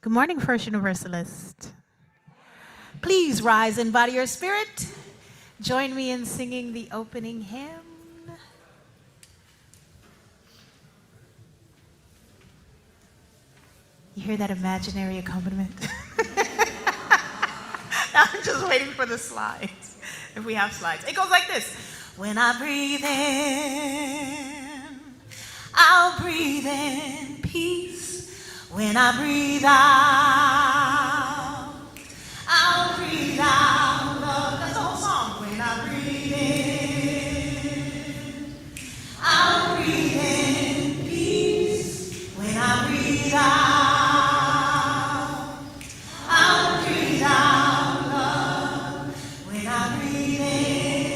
Good morning, First Universalist. Please rise in body or spirit. Join me in singing the opening hymn. You hear that imaginary accompaniment? I'm just waiting for the slides, if we have slides. It goes like this. When I breathe in, I'll breathe in peace. When I breathe out, I'll breathe out love. That's the whole song. When I breathe in, I'll breathe in peace. When I breathe out, I'll breathe out love. When I breathe in,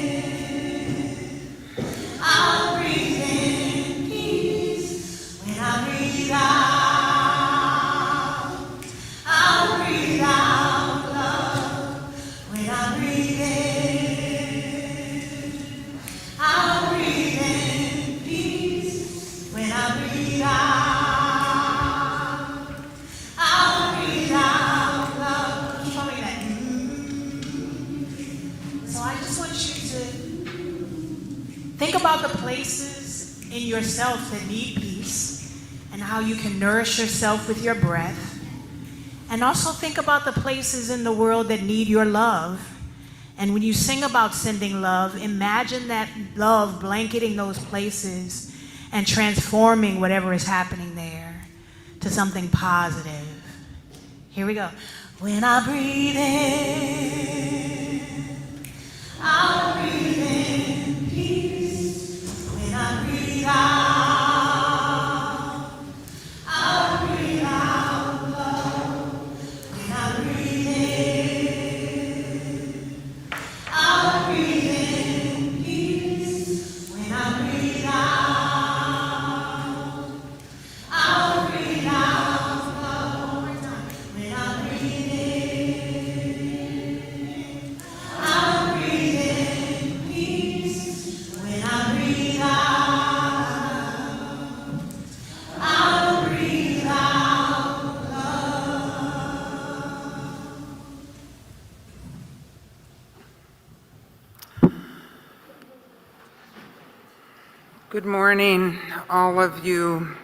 I'll breathe in peace. When I breathe out, I'll breathe out love. When I breathe in, I'll breathe in peace. When I breathe out, I'll breathe out love. Keep on doing that. So I just want you to think about the places in yourself that need peace and how you can nourish yourself with your breath. And also think about the places in the world that need your love. And when you sing about sending love, imagine that love blanketing those places and transforming whatever is happening there to something positive. Here we go. When I breathe in, I'll breathe in peace. When I breathe out, I'll breathe out love. When I breathe in, I'll breathe in peace. When I breathe out, I'll breathe out love. One more time. When I breathe in, I'll breathe in peace. When I breathe out, I'll breathe out love. Good morning, all of you.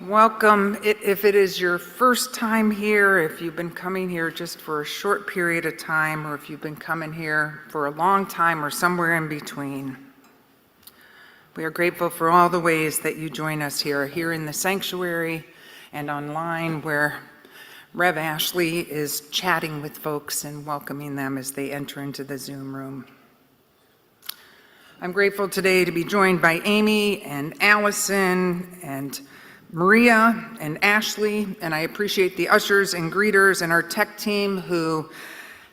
Welcome. If it is your first time here, if you've been coming here just for a short period of time, or if you've been coming here for a long time or somewhere in between, we are grateful for all the ways that you join us here in the sanctuary and online, where Rev Ashley is chatting with folks and welcoming them as they enter into the Zoom room. I'm grateful today to be joined by Amy and Allison and Maria and Ashley, and I appreciate the ushers and greeters and our tech team who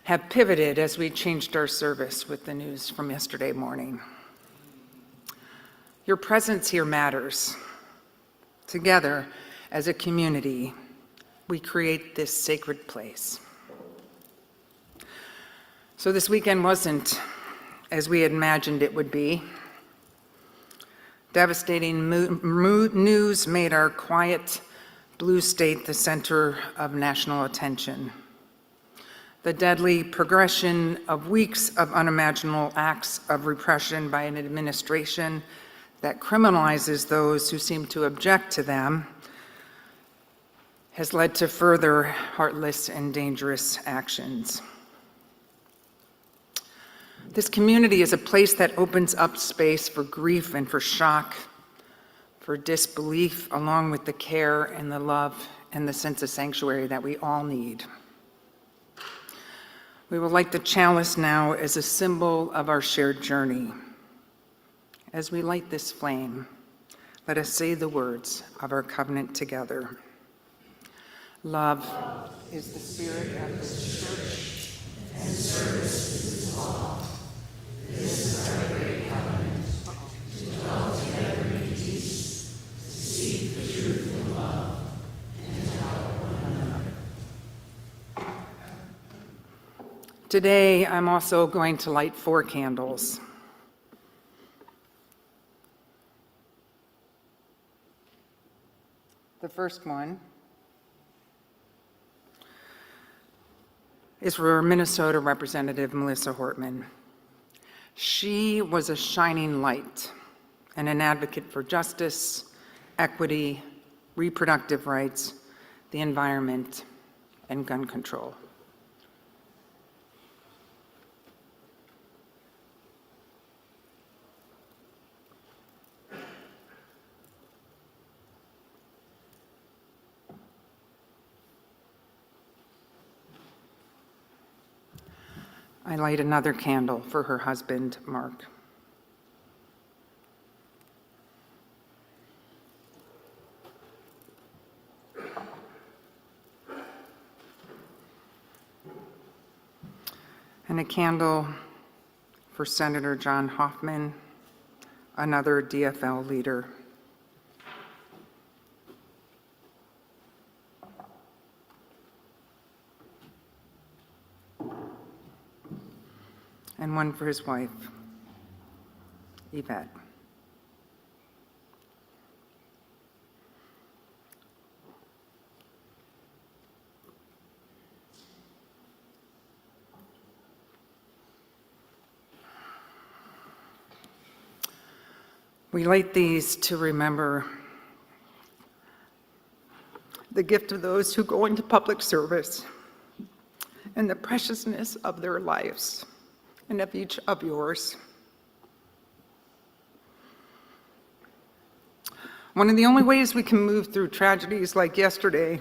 have pivoted as we changed our service with the news from yesterday morning. Your presence here matters. Together, as a community, we create this sacred place. So this weekend wasn't as we had imagined it would be. Devastating news made our quiet blue state the center of national attention. The deadly progression of weeks of unimaginable acts of repression by an administration that criminalizes those who seem to object to them has led to further heartless and dangerous actions. This community is a place that opens up space for grief and for shock, for disbelief, along with the care and the love and the sense of sanctuary that we all need. We will light the chalice now as a symbol of our shared journey. As we light this flame, let us say the words of our covenant together. Love is the spirit of this church, and service is its law. This is our great covenant, to dwell together in peace, to seek the truth in love, and to help one another. Today, I'm also going to light 4 candles. The first one is for Minnesota Representative Melissa Hortman. She was a shining light and an advocate for justice, equity, reproductive rights, the environment, and gun control. I light another candle for her husband, Mark. And a candle for Senator John Hoffman, another DFL leader. And one for his wife, Yvette. We light these to remember the gift of those who go into public service and the preciousness of their lives and of each of yours. One of the only ways we can move through tragedies like yesterday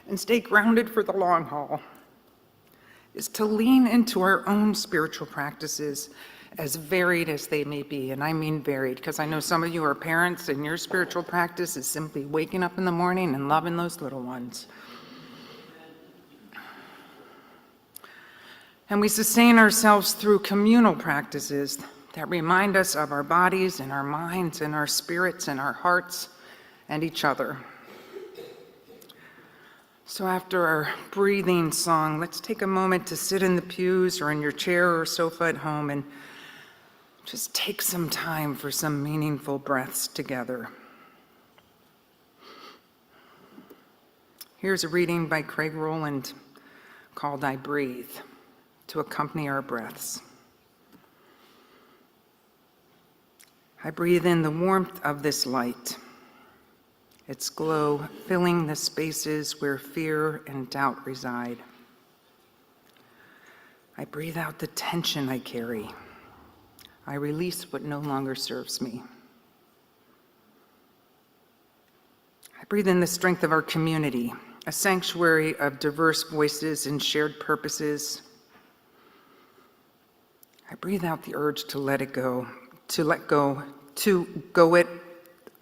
and stay grounded for the long haul is to lean into our own spiritual practices, as varied as they may be. And I mean varied, because I know some of you are parents and your spiritual practice is simply waking up in the morning and loving those little ones. And we sustain ourselves through communal practices that remind us of our bodies and our minds and our spirits and our hearts and each other. So after our breathing song, let's take a moment to sit in the pews or in your chair or sofa at home and just take some time for some meaningful breaths together. Here's a reading by Craig Rowland called I Breathe, to accompany our breaths. I breathe in the warmth of this light, its glow filling the spaces where fear and doubt reside. I breathe out the tension I carry. I release what no longer serves me. I breathe in the strength of our community, a sanctuary of diverse voices and shared purposes. I breathe out the urge to let it go, to let go, to go it.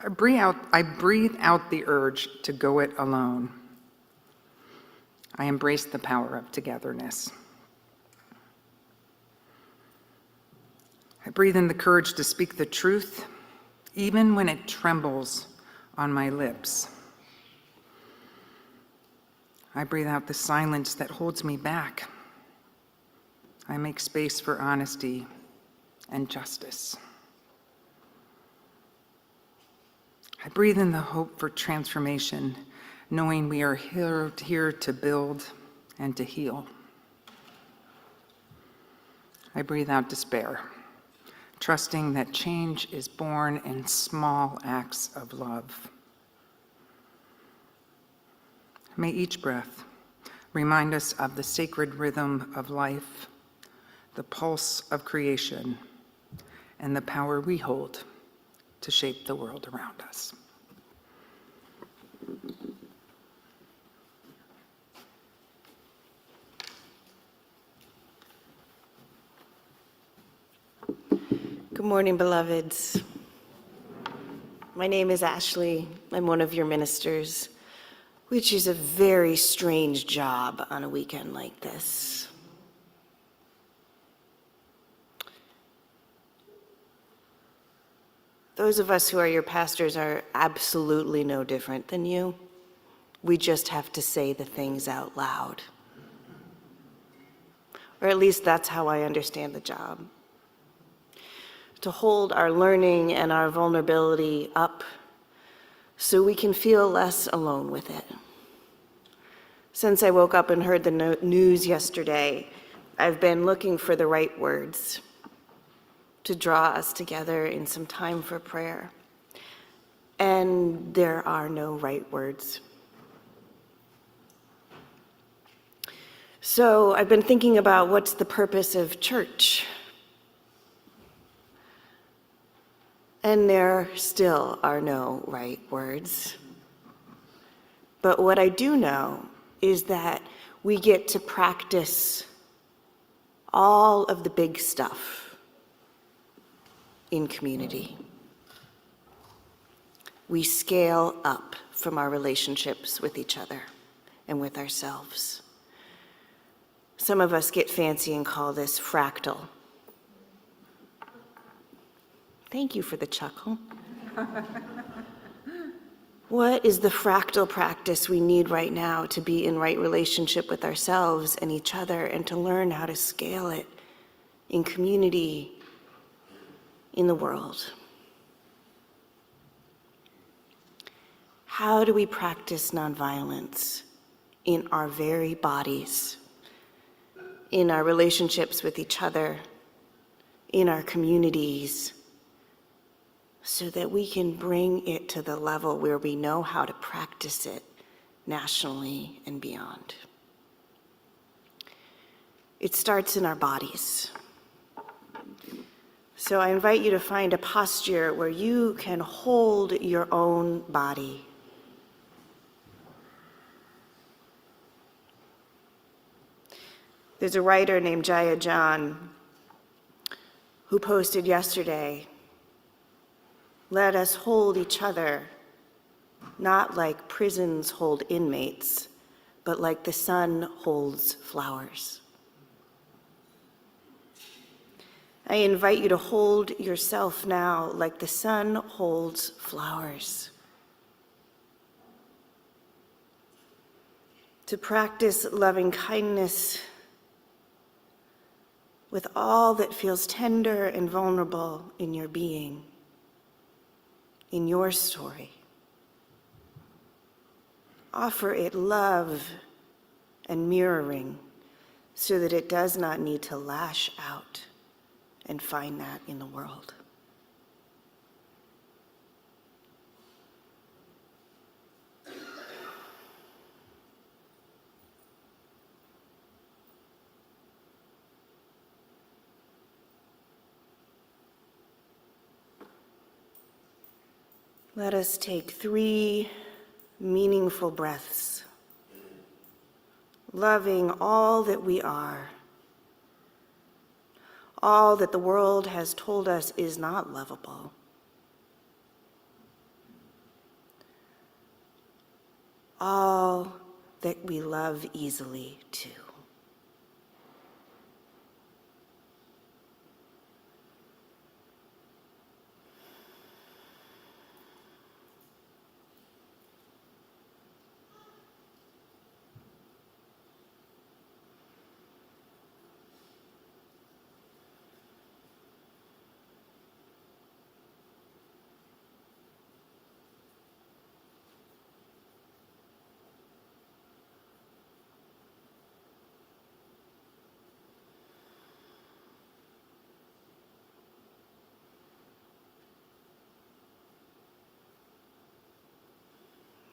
I breathe out the urge to go it alone. I embrace the power of togetherness. I breathe in the courage to speak the truth, even when it trembles on my lips. I breathe out the silence that holds me back. I make space for honesty and justice. I breathe in the hope for transformation, knowing we are here to build and to heal. I breathe out despair, trusting that change is born in small acts of love. May each breath remind us of the sacred rhythm of life, the pulse of creation, and the power we hold to shape the world around us. Good morning, beloveds. My name is Ashley. I'm one of your ministers, which is a very strange job on a weekend like this. Those of us who are your pastors are absolutely no different than you. We just have to say the things out loud. Or at least that's how I understand the job. To hold our learning and our vulnerability up so we can feel less alone with it. Since I woke up and heard the news yesterday, I've been looking for the right words to draw us together in some time for prayer. And there are no right words. So I've been thinking about what's the purpose of church. And there still are no right words. But what I do know is that we get to practice all of the big stuff in community. We scale up from our relationships with each other and with ourselves. Some of us get fancy and call this fractal. Thank you for the chuckle. What is the fractal practice we need right now to be in right relationship with ourselves and each other and to learn how to scale it in community, in the world? How do we practice nonviolence in our very bodies, in our relationships with each other, in our communities, so that we can bring it to the level where we know how to practice it nationally and beyond? It starts in our bodies. So I invite you to find a posture where you can hold your own body. There's a writer named Jaya John who posted yesterday, "Let us hold each other, not like prisons hold inmates, but like the sun holds flowers." I invite you to hold yourself now like the sun holds flowers. To practice loving kindness with all that feels tender and vulnerable in your being, in your story. Offer it love and mirroring so that it does not need to lash out and find that in the world. Let us take 3 meaningful breaths, loving all that we are, all that the world has told us is not lovable, all that we love easily too.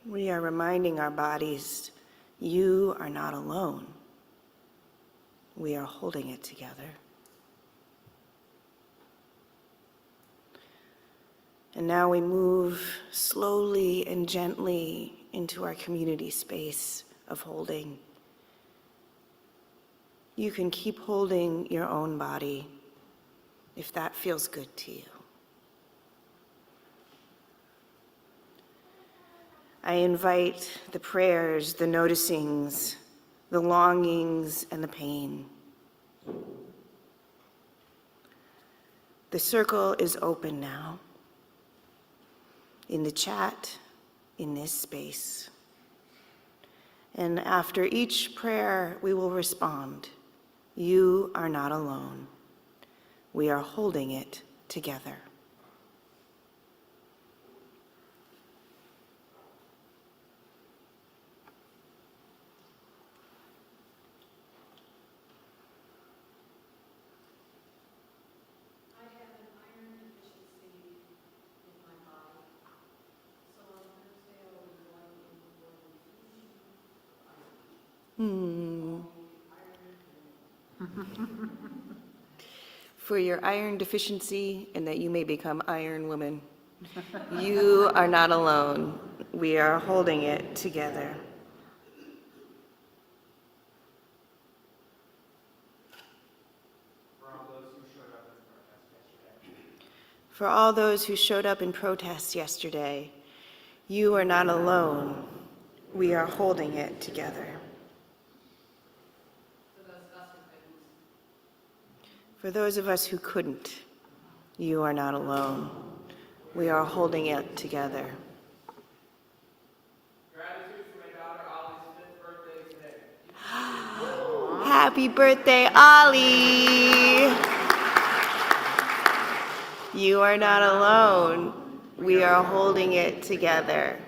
We are reminding our bodies, you are not alone. We are holding it together. And now we move slowly and gently into our community space of holding. You can keep holding your own body if that feels good to you. I invite the prayers, the noticings, the longings, and the pain. The circle is open now, in the chat, in this space. And after each prayer, we will respond, you are not alone. We are holding it together. For your iron deficiency and that you may become Iron Woman. You are not alone. We are holding it together. For all those who showed up in protest yesterday, you are not alone. We are holding it together. For those of us who couldn't, you are not alone. We are holding it together. Gratitude for my daughter Ollie's 5th birthday today. Happy birthday, Ollie! You are not alone. We are holding it together.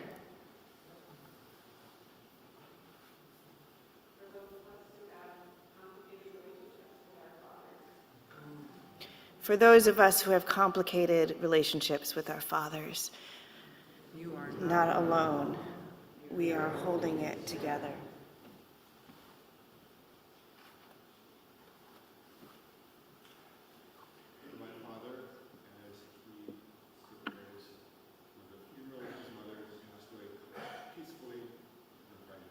For those of us who have complicated relationships with our fathers, You are not alone. We are holding it together. My father, as he prepares the funeral of his mother, passed away peacefully on Friday.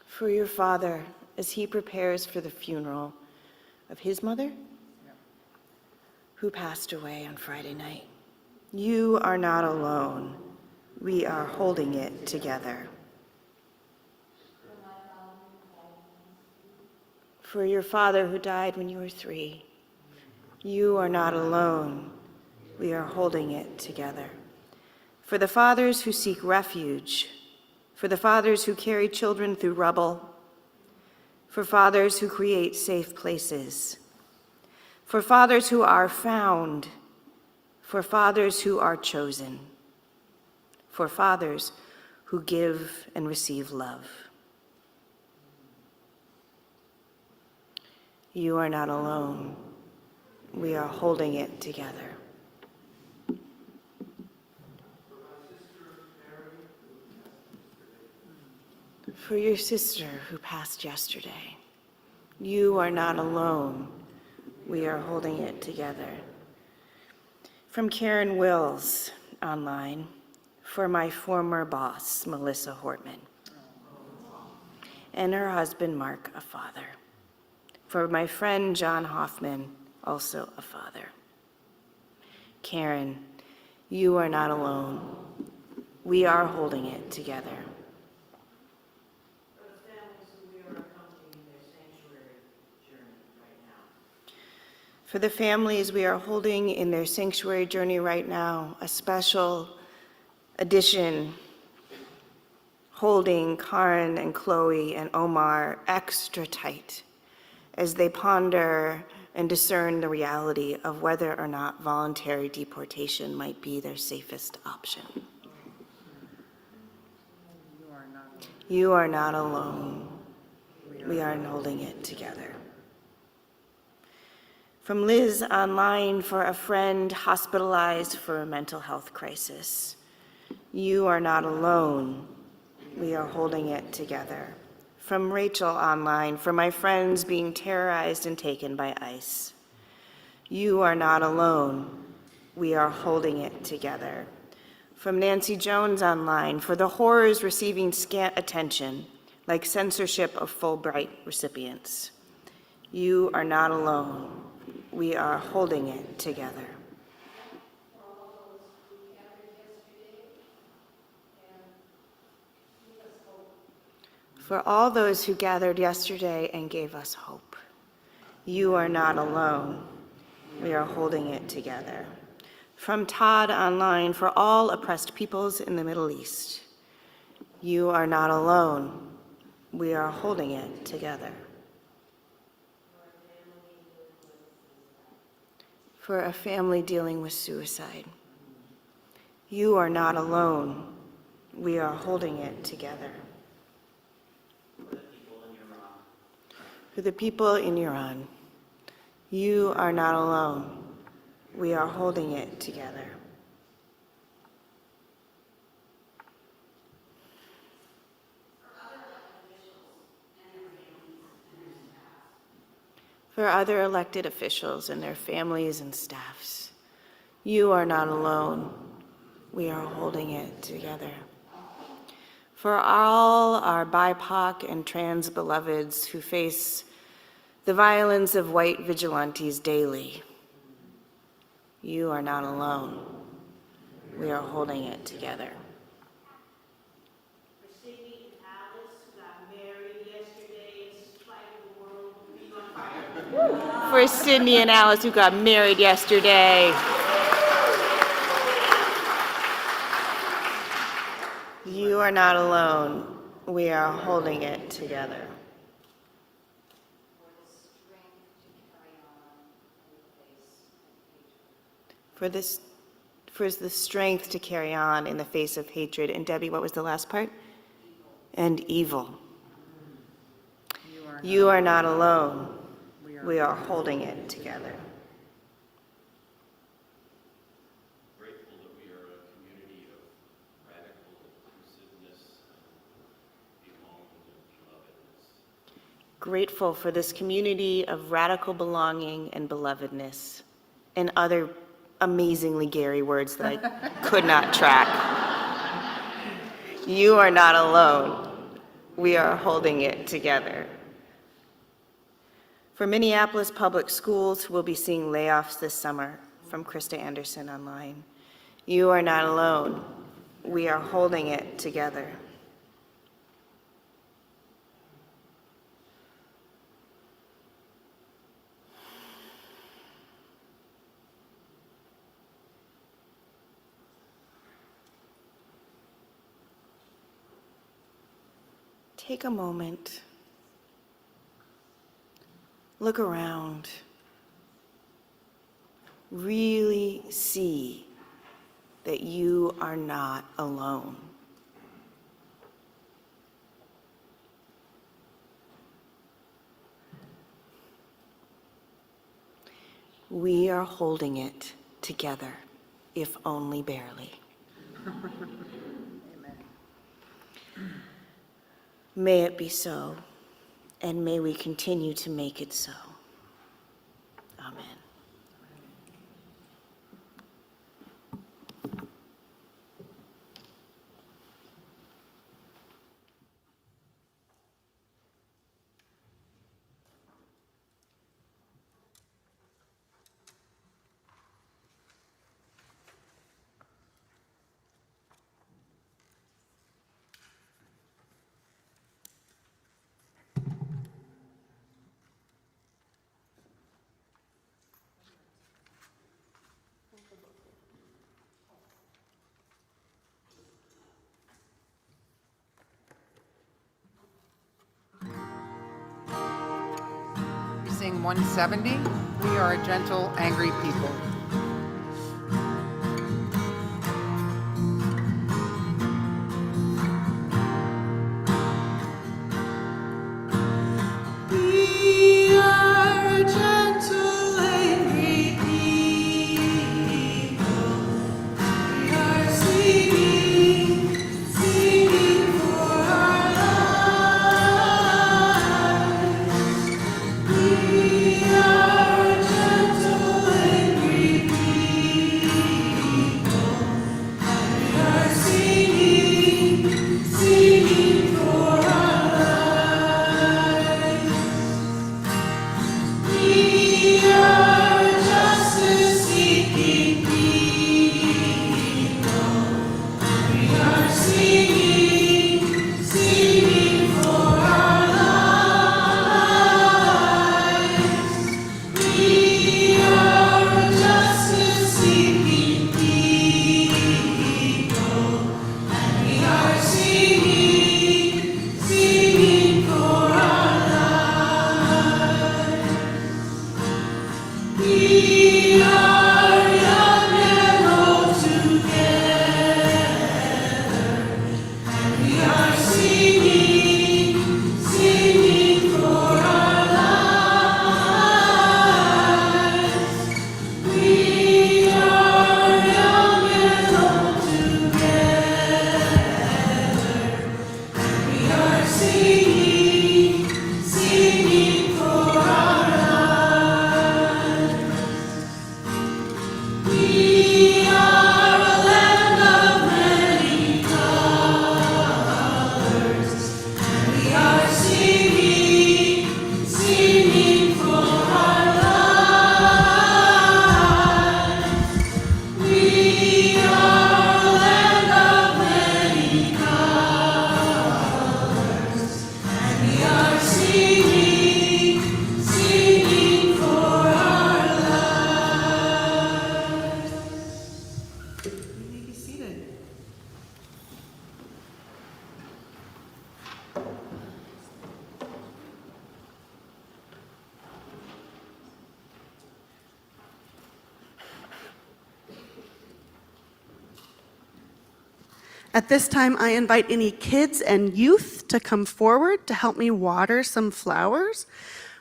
For your father, as he prepares for the funeral of his mother, who passed away on Friday night. You are not alone. We are holding it together. For your father who died when you were 3, you are not alone. We are holding it together. For the fathers who seek refuge, for the fathers who carry children through rubble, for fathers who create safe places, for fathers who are found, for fathers who are chosen, for fathers who give and receive love. You are not alone. We are holding it together. For your sister who passed yesterday, you are not alone. We are holding it together. From Karen Wills online, for my former boss, Melissa Hortman, and her husband, Mark, a father. For my friend, John Hoffman, also a father. Karen, you are not alone. We are holding it together. For the families we are holding in their sanctuary journey right now, a special edition holding Karen and Chloe and Omar extra tight as they ponder and discern the reality of whether or not voluntary deportation might be their safest option. You are not alone. We are holding it together. From Liz online, for a friend hospitalized for a mental health crisis. You are not alone. We are holding it together. From Rachel online, for my friends being terrorized and taken by ICE. You are not alone. We are holding it together. From Nancy Jones online, for the horrors receiving scant attention, like censorship of Fulbright recipients. You are not alone. We are holding it together. For all those who gathered yesterday and gave us hope, you are not alone. We are holding it together. From Todd online, for all oppressed peoples in the Middle East, you are not alone. We are holding it together. For a family dealing with suicide, you are not alone. We are holding it together. For the people in Iran, you are not alone. We are holding it together. for other elected officials and their families and staffs. You are not alone. We are holding it together. For all our BIPOC and trans beloveds who face the violence of white vigilantes daily, you are not alone. We are holding it together. For Sydney and Alice who got married yesterday. You are not alone. We are holding it together. For the strength to carry on in the face of hatred. And Debbie, what was the last part? And evil. You are not alone. We are holding it together. Grateful that we are a community of radical inclusiveness and belonging and belovedness. Grateful for this community of radical belonging and belovedness, and other amazingly Gary words that I could not track. You are not alone. We are holding it together. For Minneapolis Public Schools, who will be seeing layoffs this summer, from Krista Anderson online, you are not alone. We are holding it together. Take a moment. Look around. Really see that you are not alone. We are holding it together, if only barely. May it be so, and may we continue to make it so. Amen. We sing 170, We Are a Gentle, Angry People. We are a gentle, angry people. We are singing, singing for our lives. We are a gentle, angry people. We are singing, singing for our lives. We are justice-seeking people. We are singing, singing for our lives. We are justice-seeking people. We are singing, singing for our lives. We are young and old together. We are singing, singing for our lives. We are young and old together. We are singing, singing for our lives. At this time, I invite any kids and youth to come forward to help me water some flowers.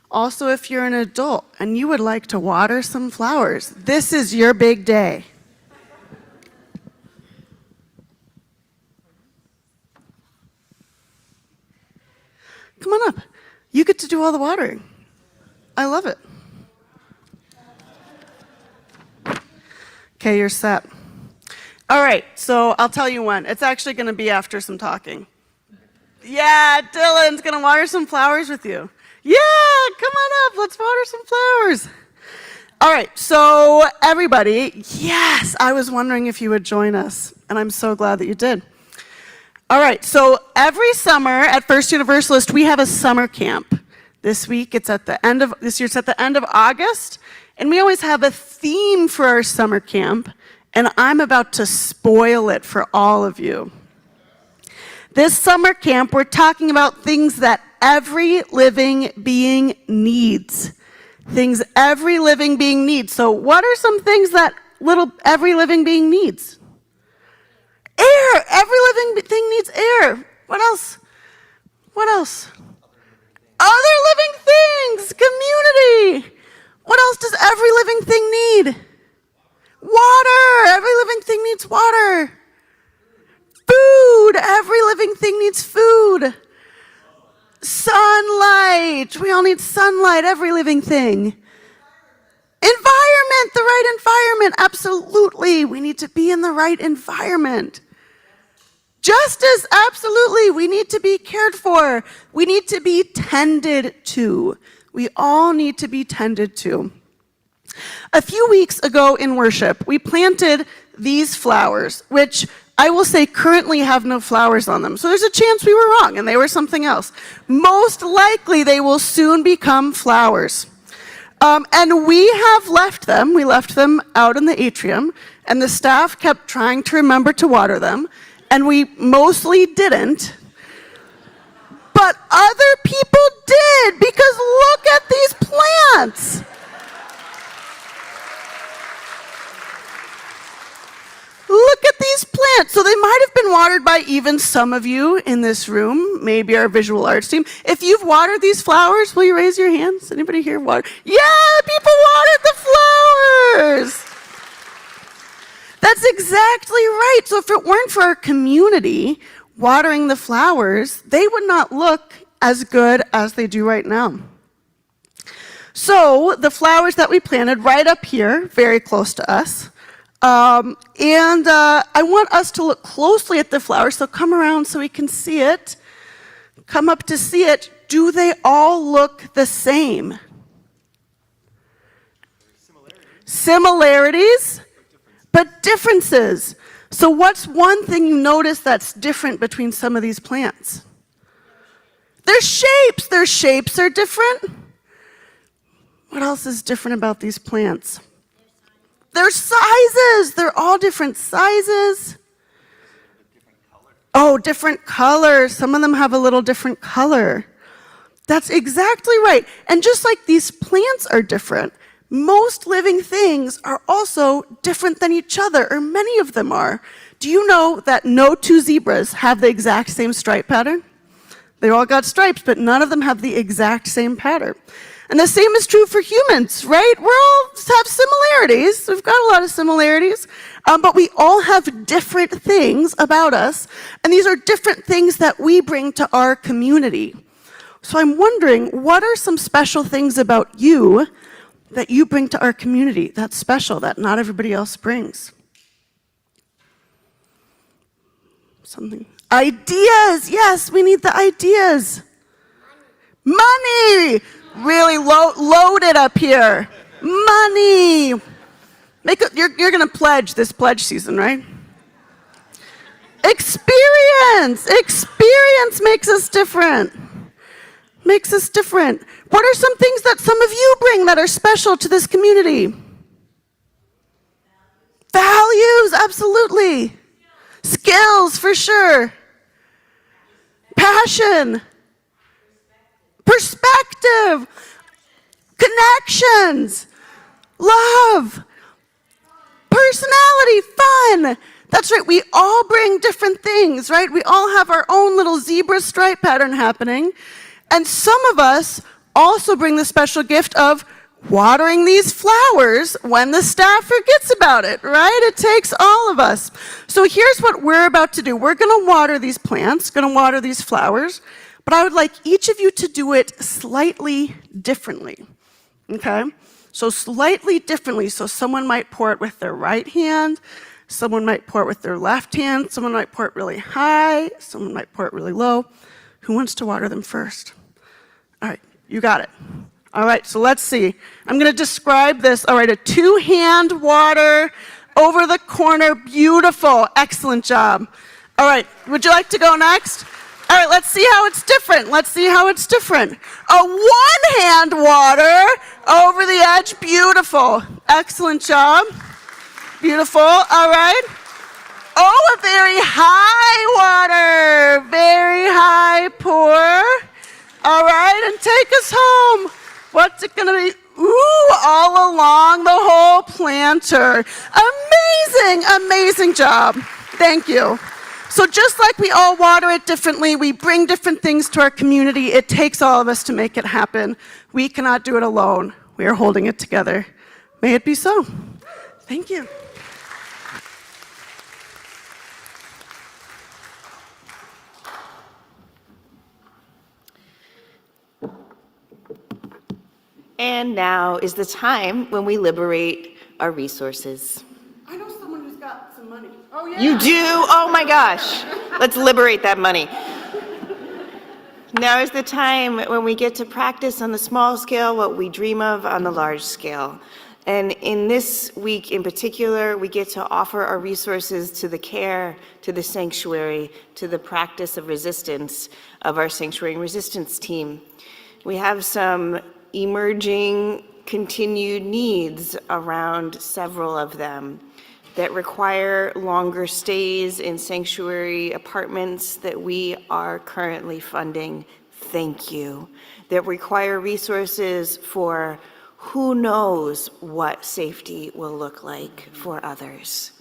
Also, if you're an adult and you would like to water some flowers, this is your big day. Come on up. You get to do all the watering. I love it. Okay, you're set. All right, so I'll tell you when. It's actually going to be after some talking. Yeah, Dylan's going to water some flowers with you. Yeah, come on up. Let's water some flowers. All right, so everybody, yes, I was wondering if you would join us, and I'm so glad that you did. All right, so every summer at First Universalist, we have a summer camp. This year it's at the end of August, and we always have a theme for our summer camp, and I'm about to spoil it for all of you. This summer camp, we're talking about things that every living being needs. Things every living being needs. So what are some things that every living being needs? Air. Every living thing needs air. What else? What else? Other living things. Community. What else does every living thing need? Water. Every living thing needs water. Food. Every living thing needs food. Sunlight. We all need sunlight. Every living thing. Environment. The right environment. Absolutely. We need to be in the right environment. Justice, absolutely. We need to be cared for. We need to be tended to. We all need to be tended to. A few weeks ago in worship, we planted these flowers, which I will say currently have no flowers on them. So there's a chance we were wrong and they were something else. Most likely they will soon become flowers. And we have left them. We left them out in the atrium, and the staff kept trying to remember to water them. And we mostly didn't. But other people did, because look at these plants. Look at these plants. So they might have been watered by even some of you in this room, maybe our visual arts team. If you've watered these flowers, will you raise your hands? Anybody here water? Yeah, people watered the flowers. That's exactly right. So if it weren't for our community watering the flowers, they would not look as good as they do right now. So the flowers that we planted right up here, very close to us, and I want us to look closely at the flowers, so come around so we can see it. Come up to see it. Do they all look the same? Similarities, but differences. So what's one thing you notice that's different between some of these plants? Their shapes. Their shapes are different. What else is different about these plants? Their sizes. They're all different sizes. Oh, different colors. Some of them have a little different color. That's exactly right. And just like these plants are different, most living things are also different than each other, or many of them are. Do you know that no two zebras have the exact same stripe pattern? They all got stripes, but none of them have the exact same pattern. And the same is true for humans, right? We all have similarities. We've got a lot of similarities, but we all have different things about us, and these are different things that we bring to our community. So I'm wondering, what are some special things about you that you bring to our community that's special, that not everybody else brings? Something. Ideas. Yes, we need the ideas. Money. Really loaded up here. Money. You're going to pledge this pledge season, right? Experience. Experience makes us different. Makes us different. What are some things that some of you bring that are special to this community? Values, absolutely. Skills, for sure. Passion. Perspective. Connections. Love. Personality, fun. That's right, we all bring different things, right? We all have our own little zebra stripe pattern happening. And some of us also bring the special gift of watering these flowers when the staff forgets about it, right? It takes all of us. So here's what we're about to do. We're going to water these plants, going to water these flowers, but I would like each of you to do it slightly differently, okay? So slightly differently. So someone might pour it with their right hand, someone might pour it with their left hand, someone might pour it really high, someone might pour it really low. Who wants to water them first? All right, you got it. All right, so let's see. I'm going to describe this. All right, a two-hand water over the corner. Beautiful. Excellent job. All right, would you like to go next? All right, let's see how it's different. Let's see how it's different. A one-hand water over the edge. Beautiful. Excellent job. Beautiful. All right. Oh, a very high water. Very high pour. All right, and take us home. What's it going to be? Ooh, all along the whole planter. Amazing, amazing job. Thank you. So just like we all water it differently, we bring different things to our community. It takes all of us to make it happen. We cannot do it alone. We are holding it together. May it be so. Thank you. And now is the time when we liberate our resources. I know someone who's got some money. Oh, yeah. You do? Oh my gosh. Let's liberate that money. Now is the time when we get to practice on the small scale what we dream of on the large scale. And in this week in particular, we get to offer our resources to the care, to the sanctuary, to the practice of resistance of our Sanctuary and Resistance team. We have some emerging continued needs around several of them that require longer stays in sanctuary apartments that we are currently funding. Thank you. That require resources for who knows what safety will look like for others.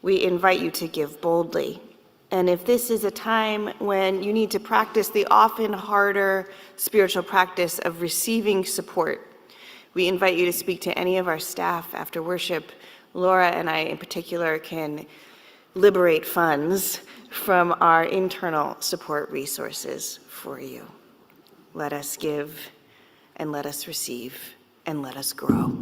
We invite you to give boldly. And if this is a time when you need to practice the often harder spiritual practice of receiving support, we invite you to speak to any of our staff after worship. Laura and I in particular can liberate funds from our internal support resources for you. Let us give and let us receive and let us grow.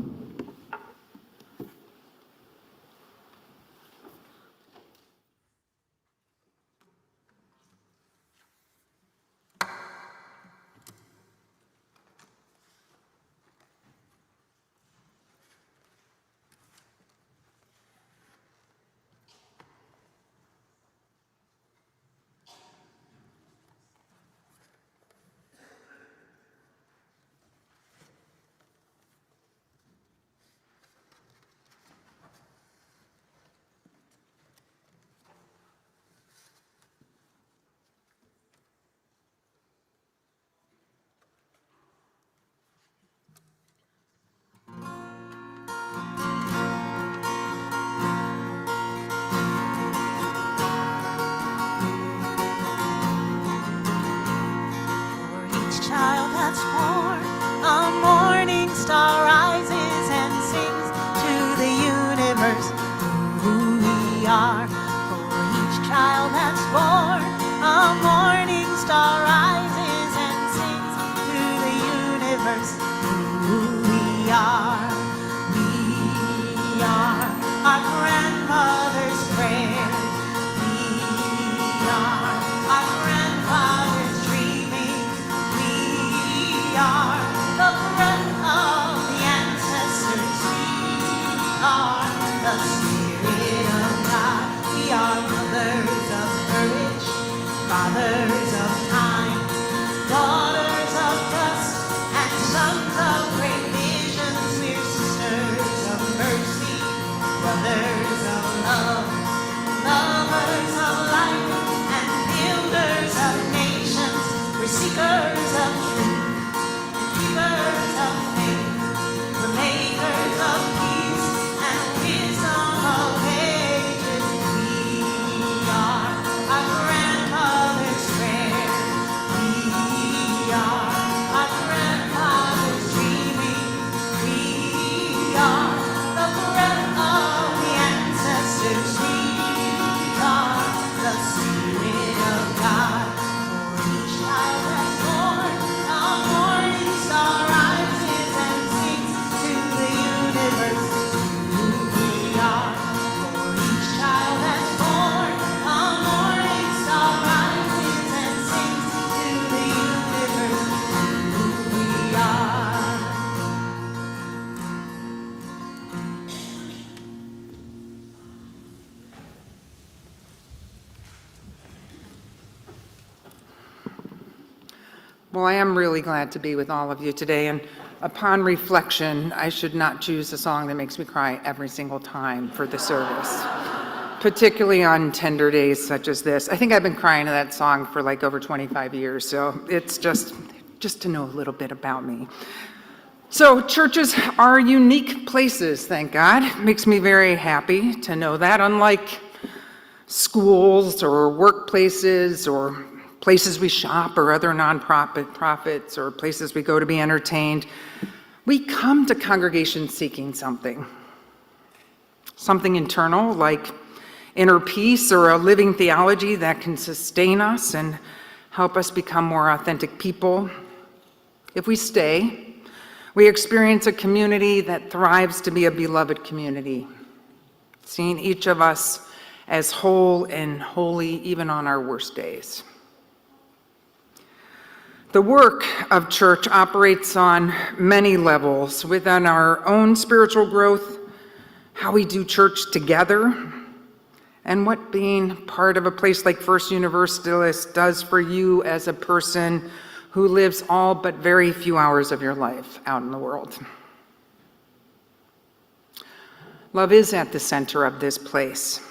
Well, I am really glad to be with all of you today, and upon reflection, I should not choose a song that makes me cry every single time for the service, particularly on tender days such as this. I think I've been crying to that song for like over 25 years, so it's just to know a little bit about me. So churches are unique places, thank God. It makes me very happy to know that, unlike schools or workplaces or places we shop or other nonprofits or places we go to be entertained. We come to congregations seeking something internal like inner peace or a living theology that can sustain us and help us become more authentic people. If we stay, we experience a community that thrives to be a beloved community, seeing each of us as whole and holy even on our worst days. The work of church operates on many levels within our own spiritual growth, how we do church together, and what being part of a place like First Universalist does for you as a person who lives all but very few hours of your life out in the world. Love is at the center of this place.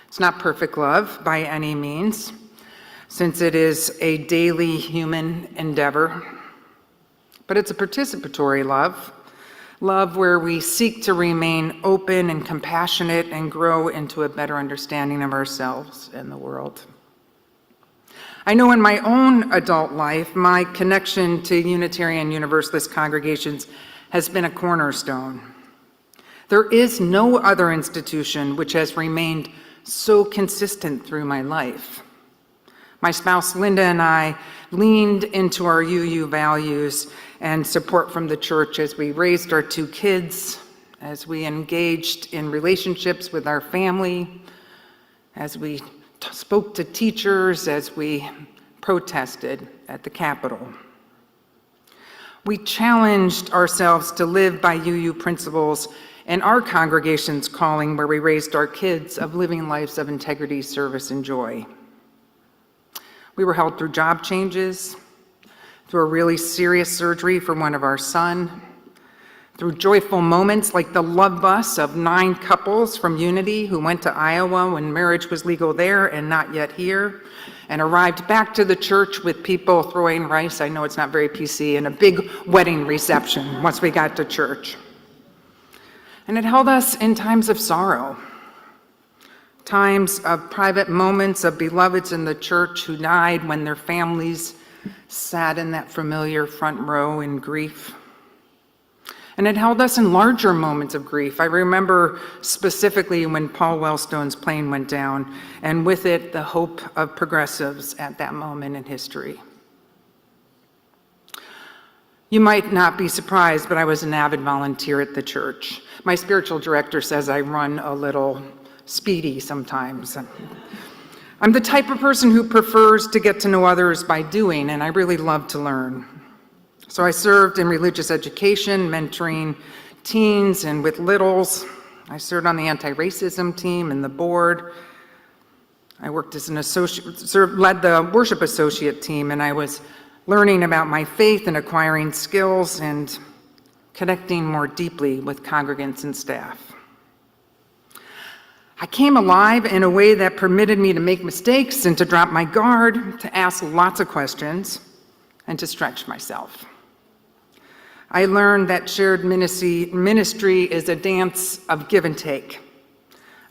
It's not perfect love by any means, since it is a daily human endeavor, but it's a participatory love where we seek to remain open and compassionate and grow into a better understanding of ourselves and the world. I know in my own adult life, my connection to Unitarian Universalist congregations has been a cornerstone. There is no other institution which has remained so consistent through my life. My spouse, Linda, and I leaned into our UU values and support from the church as we raised our 2 kids, as we engaged in relationships with our family, as we spoke to teachers, as we protested at the Capitol. We challenged ourselves to live by UU principles in our congregation's calling, where we raised our kids of living lives of integrity, service, and joy. We were held through job changes, through a really serious surgery for one of our sons, through joyful moments like the love bus of 9 couples from Unity who went to Iowa when marriage was legal there and not yet here, and arrived back to the church with people throwing rice, I know it's not very PC, and a big wedding reception once we got to church. And it held us in times of sorrow, times of private moments of beloveds in the church who died when their families sat in that familiar front row in grief. And it held us in larger moments of grief. I remember specifically when Paul Wellstone's plane went down, and with it, the hope of progressives at that moment in history. You might not be surprised, but I was an avid volunteer at the church. My spiritual director says I run a little speedy sometimes. I'm the type of person who prefers to get to know others by doing, and I really love to learn. So I served in religious education, mentoring teens and with littles. I served on the anti-racism team and the board. I worked as an associate, led the worship associate team, and I was learning about my faith and acquiring skills and connecting more deeply with congregants and staff. I came alive in a way that permitted me to make mistakes and to drop my guard, to ask lots of questions, and to stretch myself. I learned that shared ministry is a dance of give and take,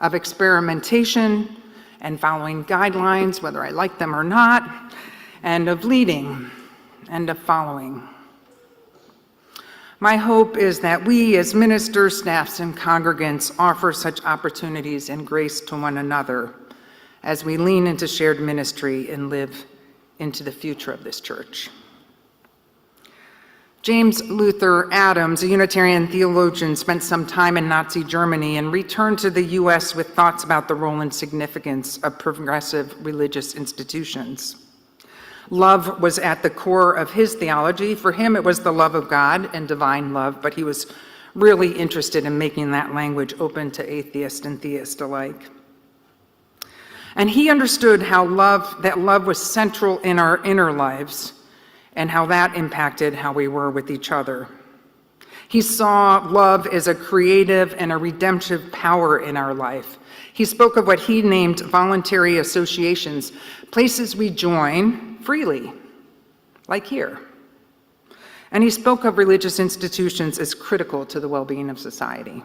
of experimentation and following guidelines, whether I like them or not, and of leading and of following. My hope is that we as ministers, staffs, and congregants offer such opportunities and grace to one another as we lean into shared ministry and live into the future of this church. James Luther Adams, a Unitarian theologian, spent some time in Nazi Germany and returned to the U.S. with thoughts about the role and significance of progressive religious institutions. Love was at the core of his theology. For him, it was the love of God and divine love, but he was really interested in making that language open to atheist and theist alike. And he understood how that love was central in our inner lives and how that impacted how we were with each other. He saw love as a creative and a redemptive power in our life. He spoke of what he named voluntary associations, places we join freely, like here. And he spoke of religious institutions as critical to the well-being of society.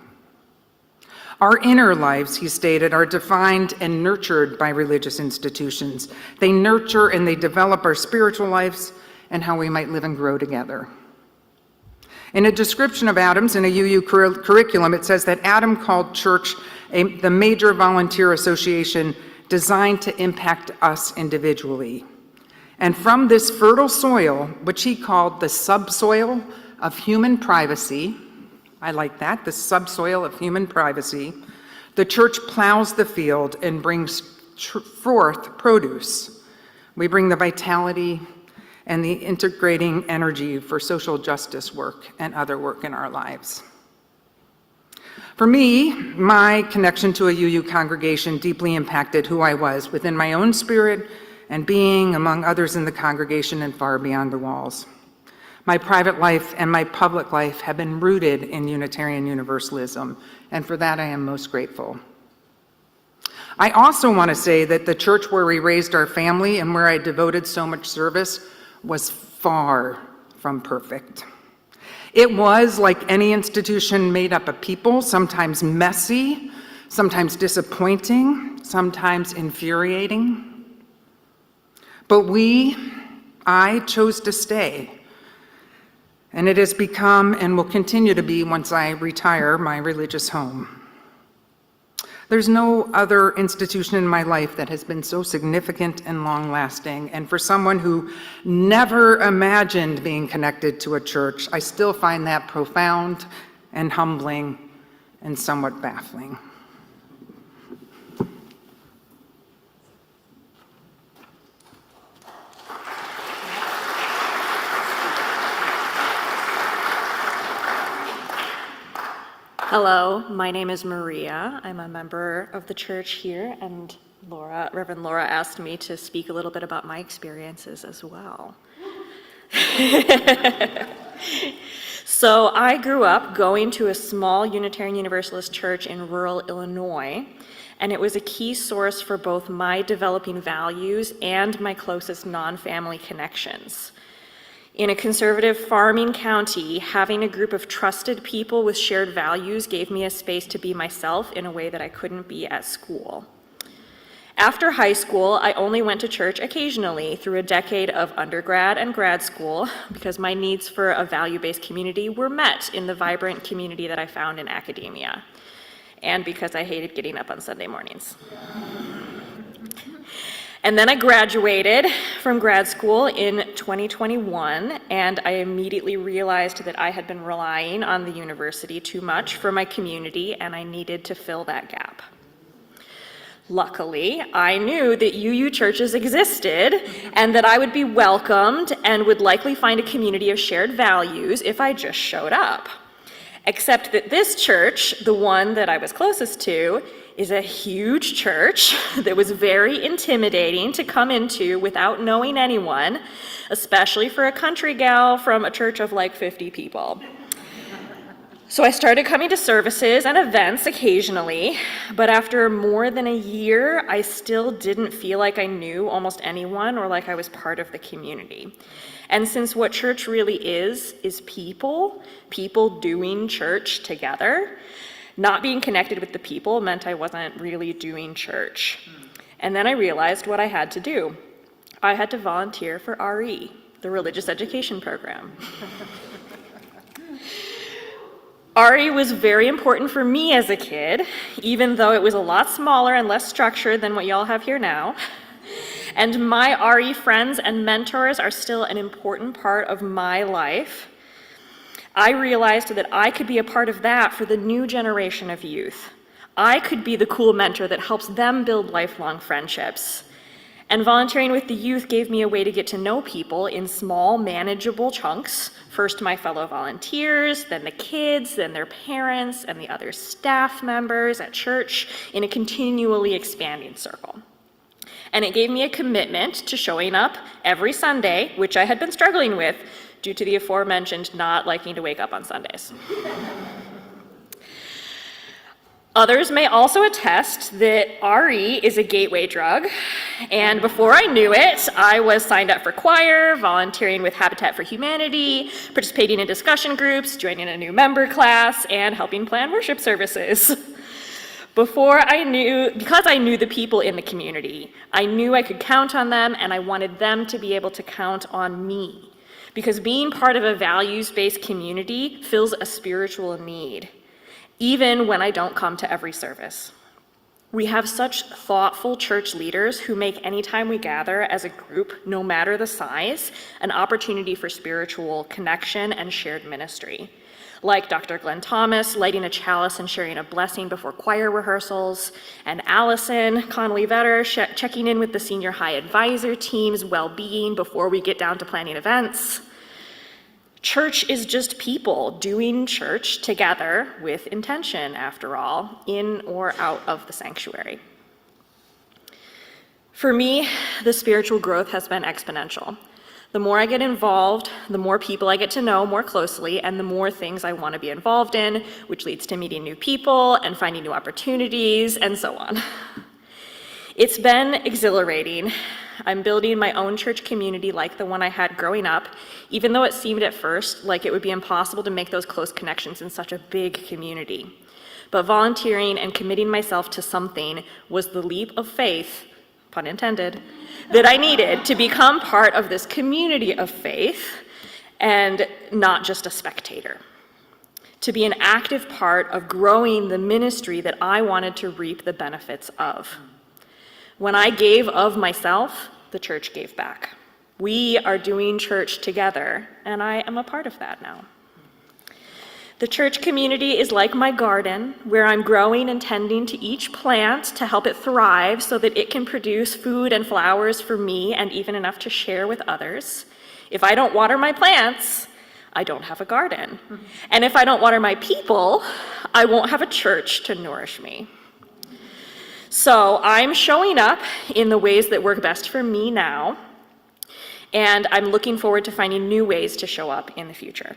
Our inner lives, he stated, are defined and nurtured by religious institutions. They nurture and they develop our spiritual lives and how we might live and grow together. In a description of Adams in a UU curriculum, it says that Adam called church the major volunteer association designed to impact us individually. And from this fertile soil, which he called the subsoil of human privacy, I like that, the subsoil of human privacy, the church plows the field and brings forth produce. We bring the vitality and the integrating energy for social justice work and other work in our lives. For me, my connection to a UU congregation deeply impacted who I was within my own spirit and being among others in the congregation and far beyond the walls. My private life and my public life have been rooted in Unitarian Universalism, and for that I am most grateful. I also want to say that the church where we raised our family and where I devoted so much service was far from perfect. It was, like any institution, made up of people, sometimes messy, sometimes disappointing, sometimes infuriating. But I chose to stay. And it has become and will continue to be, once I retire, my religious home. There's no other institution in my life that has been so significant and long-lasting. And for someone who never imagined being connected to a church, I still find that profound and humbling and somewhat baffling. Hello, my name is Maria. I'm a member of the church here, and Reverend Laura asked me to speak a little bit about my experiences as well. So I grew up going to a small Unitarian Universalist church in rural Illinois, and it was a key source for both my developing values and my closest non-family connections. In a conservative farming county, having a group of trusted people with shared values gave me a space to be myself in a way that I couldn't be at school. After high school, I only went to church occasionally through a decade of undergrad and grad school because my needs for a value-based community were met in the vibrant community that I found in academia, and because I hated getting up on Sunday mornings. And then I graduated from grad school in 2021, and I immediately realized that I had been relying on the university too much for my community, and I needed to fill that gap. Luckily, I knew that UU churches existed and that I would be welcomed and would likely find a community of shared values if I just showed up. Except that this church, the one that I was closest to, is a huge church that was very intimidating to come into without knowing anyone, especially for a country gal from a church of like 50 people. So I started coming to services and events occasionally, but after more than a year, I still didn't feel like I knew almost anyone or like I was part of the community. And since what church really is people doing church together, not being connected with the people meant I wasn't really doing church. And then I realized what I had to do. I had to volunteer for RE, the Religious Education Program. RE was very important for me as a kid, even though it was a lot smaller and less structured than what y'all have here now. And my RE friends and mentors are still an important part of my life. I realized that I could be a part of that for the new generation of youth. I could be the cool mentor that helps them build lifelong friendships. And volunteering with the youth gave me a way to get to know people in small, manageable chunks. First my fellow volunteers, then the kids, then their parents, and the other staff members at church in a continually expanding circle. And it gave me a commitment to showing up every Sunday, which I had been struggling with due to the aforementioned not liking to wake up on Sundays. Others may also attest that RE is a gateway drug, and before I knew it, I was signed up for choir, volunteering with Habitat for Humanity, participating in discussion groups, joining a new member class, and helping plan worship services. Because I knew the people in the community, I knew I could count on them, and I wanted them to be able to count on me. Because being part of a values-based community fills a spiritual need, even when I don't come to every service. We have such thoughtful church leaders who make any time we gather as a group, no matter the size, an opportunity for spiritual connection and shared ministry. Like Dr. Glenn Thomas lighting a chalice and sharing a blessing before choir rehearsals, and Allison Connolly-Vetter checking in with the senior high advisor team's well-being before we get down to planning events. Church is just people doing church together with intention, after all, in or out of the sanctuary. For me, the spiritual growth has been exponential. The more I get involved, the more people I get to know more closely, and the more things I want to be involved in, which leads to meeting new people and finding new opportunities, and so on. It's been exhilarating. I'm building my own church community like the one I had growing up, even though it seemed at first like it would be impossible to make those close connections in such a big community. But volunteering and committing myself to something was the leap of faith, pun intended, that I needed to become part of this community of faith and not just a spectator. To be an active part of growing the ministry that I wanted to reap the benefits of. When I gave of myself, the church gave back. We are doing church together, and I am a part of that now. The church community is like my garden, where I'm growing and tending to each plant to help it thrive so that it can produce food and flowers for me and even enough to share with others. If I don't water my plants, I don't have a garden. And if I don't water my people, I won't have a church to nourish me. So I'm showing up in the ways that work best for me now, and I'm looking forward to finding new ways to show up in the future.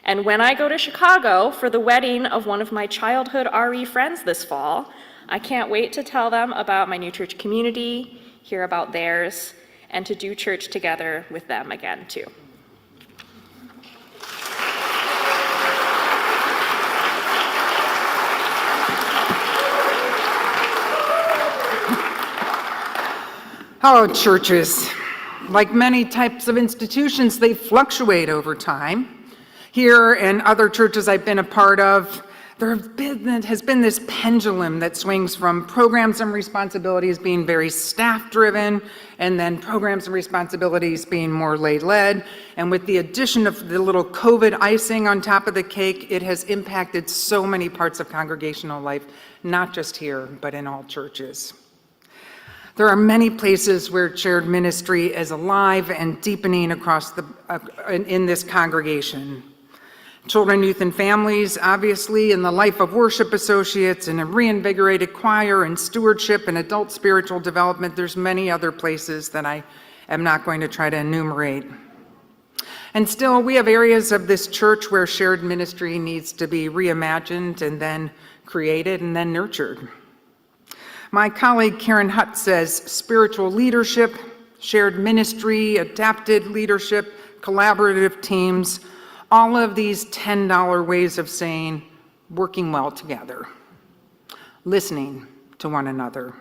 And when I go to Chicago for the wedding of one of my childhood RE friends this fall, I can't wait to tell them about my new church community, hear about theirs, and to do church together with them again, too. Hello, churches. Like many types of institutions, they fluctuate over time. Here and other churches I've been a part of, there has been this pendulum that swings from programs and responsibilities being very staff-driven, and then programs and responsibilities being more lay-led. And with the addition of the little COVID icing on top of the cake, it has impacted so many parts of congregational life, not just here, but in all churches. There are many places where shared ministry is alive and deepening across in this congregation. Children, youth, and families, obviously, in the life of worship associates, and a reinvigorated choir, and stewardship, and adult spiritual development. There's many other places that I am not going to try to enumerate. And still, we have areas of this church where shared ministry needs to be reimagined, and then created, and then nurtured. My colleague Karen Hutt says spiritual leadership, shared ministry, adapted leadership, collaborative teams, all of these $10 ways of saying working well together, listening to one another,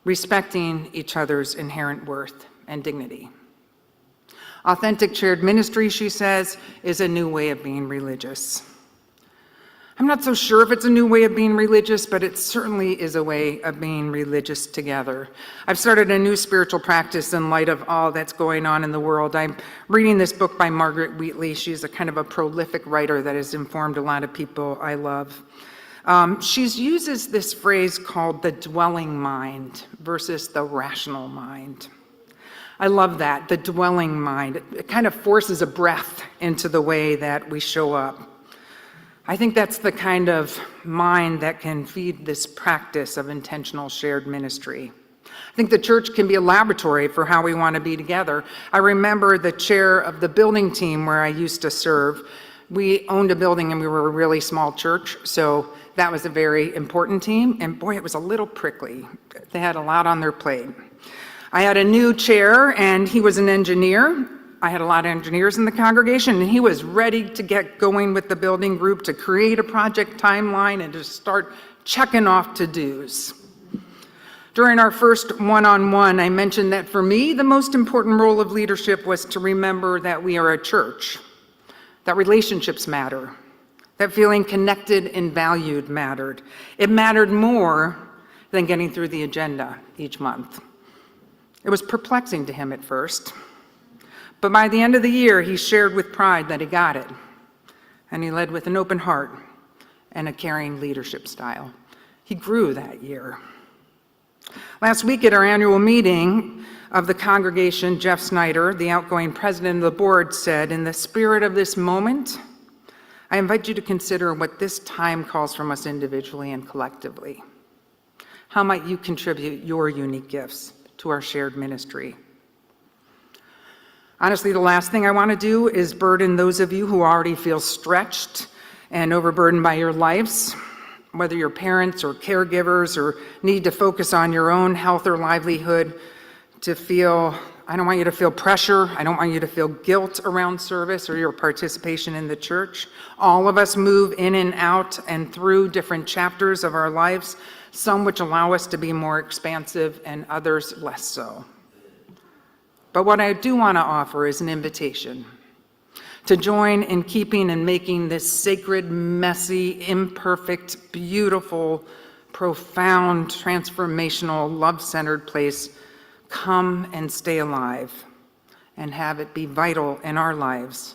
respecting each other's inherent worth and dignity. Authentic shared ministry, she says, is a new way of being religious. I'm not so sure if it's a new way of being religious, but it certainly is a way of being religious together. I've started a new spiritual practice in light of all that's going on in the world. I'm reading this book by Margaret Wheatley. She's a kind of a prolific writer that has informed a lot of people I love. She uses this phrase called the dwelling mind versus the rational mind. I love that, the dwelling mind. It kind of forces a breath into the way that we show up. I think that's the kind of mind that can feed this practice of intentional shared ministry. I think the church can be a laboratory for how we want to be together. I remember the chair of the building team where I used to serve. We owned a building and we were a really small church, so that was a very important team, and boy, it was a little prickly. They had a lot on their plate. I had a new chair, and he was an engineer. I had a lot of engineers in the congregation, and he was ready to get going with the building group to create a project timeline and to start checking off to-dos. During our first one-on-one, I mentioned that for me, the most important role of leadership was to remember that we are a church, that relationships matter, that feeling connected and valued mattered. It mattered more than getting through the agenda each month. It was perplexing to him at first, but by the end of the year, he shared with pride that he got it, and he led with an open heart and a caring leadership style. He grew that year. Last week at our annual meeting of the congregation, Jeff Snyder, the outgoing president of the board, said, "In the spirit of this moment, I invite you to consider what this time calls from us individually and collectively. How might you contribute your unique gifts to our shared ministry?" Honestly, the last thing I want to do is burden those of you who already feel stretched and overburdened by your lives, whether you're parents or caregivers or need to focus on your own health or livelihood, I don't want you to feel pressure. I don't want you to feel guilt around service or your participation in the church. All of us move in and out and through different chapters of our lives, some which allow us to be more expansive and others less so. But what I do want to offer is an invitation to join in keeping and making this sacred, messy, imperfect, beautiful, profound, transformational, love-centered place come and stay alive and have it be vital in our lives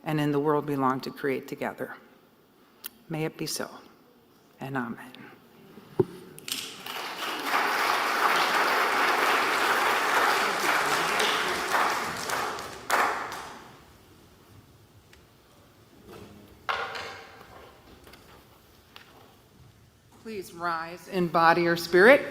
and in the world we long to create together. May it be so, and amen. Please rise in body or spirit.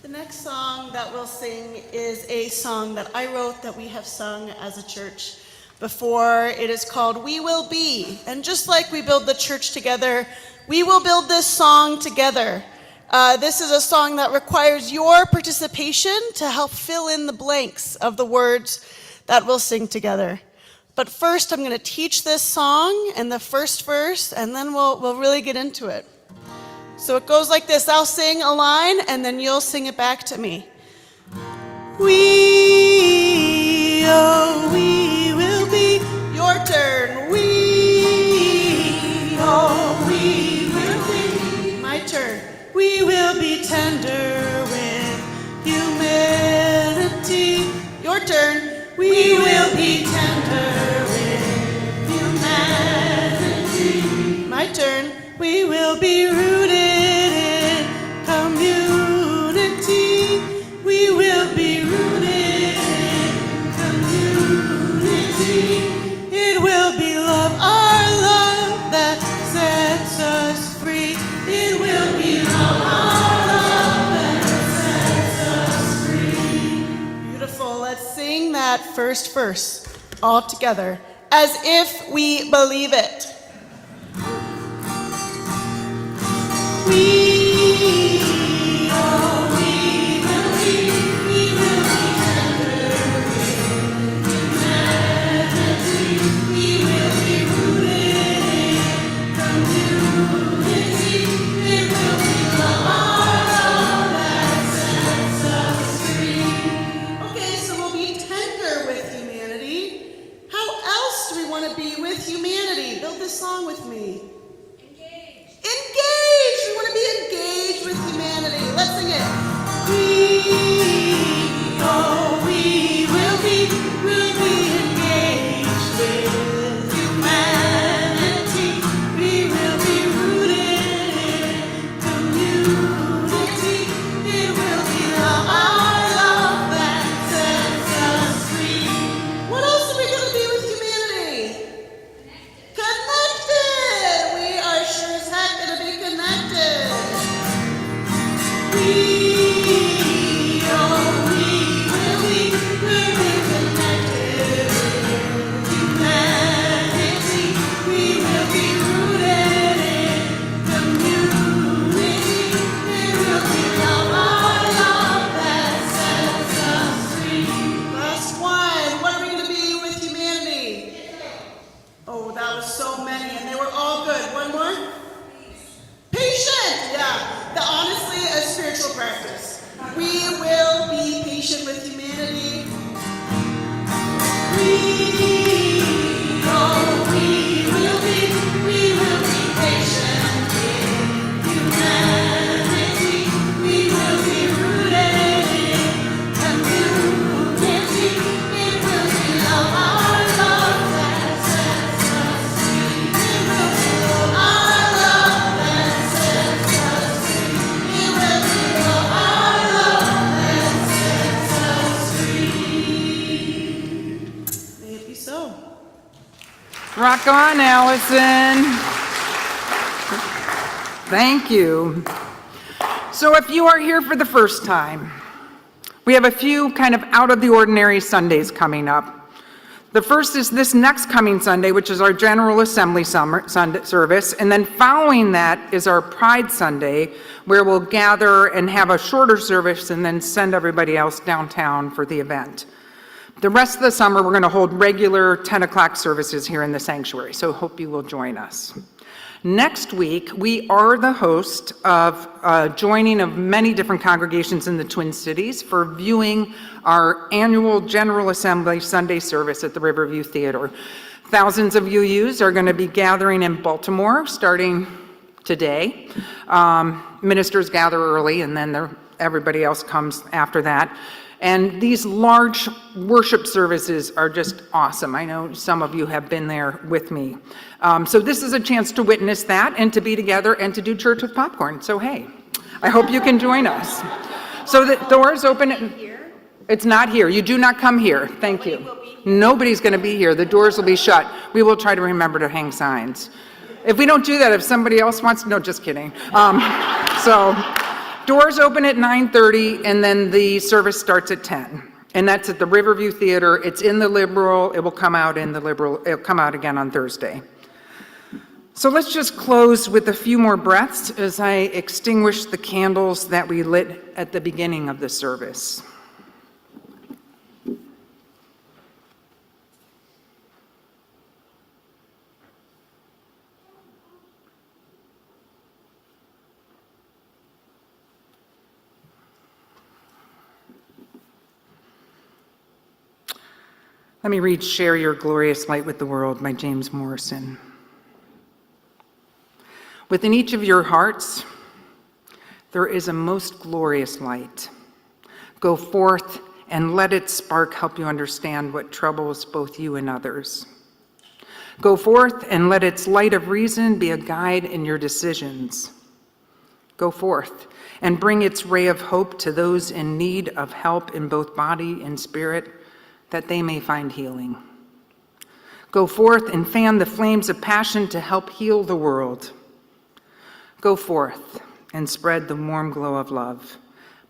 The next song that we'll sing is a song that I wrote that we have sung as a church before. It is called "We Will Be." And just like we build the church together, we will build this song together. This is a song that requires your participation to help fill in the blanks of the words that we'll sing together. But first, I'm going to teach this song and the first verse, and then we'll really get into it. So it goes like this. I'll sing a line, and then you'll sing it back to me. We will be. Your turn. We will be. My turn. We will be tender with humanity. Your turn. We will be tender with humanity. My turn. We will be rooted in community. We will be rooted in community. It will be love, our love that sets us free. It will be love, our love that sets us free. Beautiful. Let's sing that first verse all together as if we believe it. Song with me. Engage. We want to be engaged with humanity. Let's sing it. We'll be engaged with humanity. We will be rooted in community. It will be love, our love that sets us free. What else are we going to be with humanity? Connected. We are sure as heck going to be connected. that was so many, and they were all good. One more? Patient, yeah. Honestly, a spiritual practice. We will be patient with humanity. We will be patient with humanity. We will be rooted in community. It will be our love that sets us free. It will be our love that sets us free. It will be our love that sets us free. May it be so. Rock on, Allison. Thank you. So if you are here for the first time, we have a few kind of out of the ordinary Sundays coming up. The first is this next coming Sunday, which is our General Assembly Sunday service, and then following that is our Pride Sunday, where we'll gather and have a shorter service and then send everybody else downtown for the event. The rest of the summer, we're going to hold regular 10 o'clock services here in the sanctuary, so hope you will join us. Next week, we are the host of joining of many different congregations in the Twin Cities for viewing our annual General Assembly Sunday service at the Riverview Theater. Thousands of UUs are going to be gathering in Baltimore starting today. Ministers gather early, and then everybody else comes after that. And these large worship services are just awesome. I know some of you have been there with me. So this is a chance to witness that and to be together and to do church with popcorn. So hey, I hope you can join us. So the doors open. It's not here. You do not come here. Thank you. Nobody's going to be here. The doors will be shut. We will try to remember to hang signs. If we don't do that, if somebody else wants, no, just kidding. Doors open at 9:30, and then the service starts at 10. And that's at the Riverview Theater. It's in the Liberal. It will come out in the Liberal. It'll come out again on Thursday. So let's just close with a few more breaths as I extinguish the candles that we lit at the beginning of the service. Let me read Share Your Glorious Light with the World by James Morrison. Within each of your hearts, there is a most glorious light. Go forth and let its spark help you understand what troubles both you and others. Go forth and let its light of reason be a guide in your decisions. Go forth and bring its ray of hope to those in need of help in both body and spirit, that they may find healing. Go forth and fan the flames of passion to help heal the world. Go forth and spread the warm glow of love,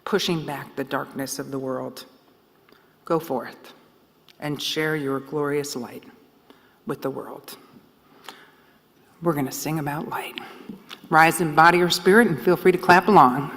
pushing back the darkness of the world. Go forth and share your glorious light with the world. We're going to sing about light. Rise in body or spirit and feel free to clap along.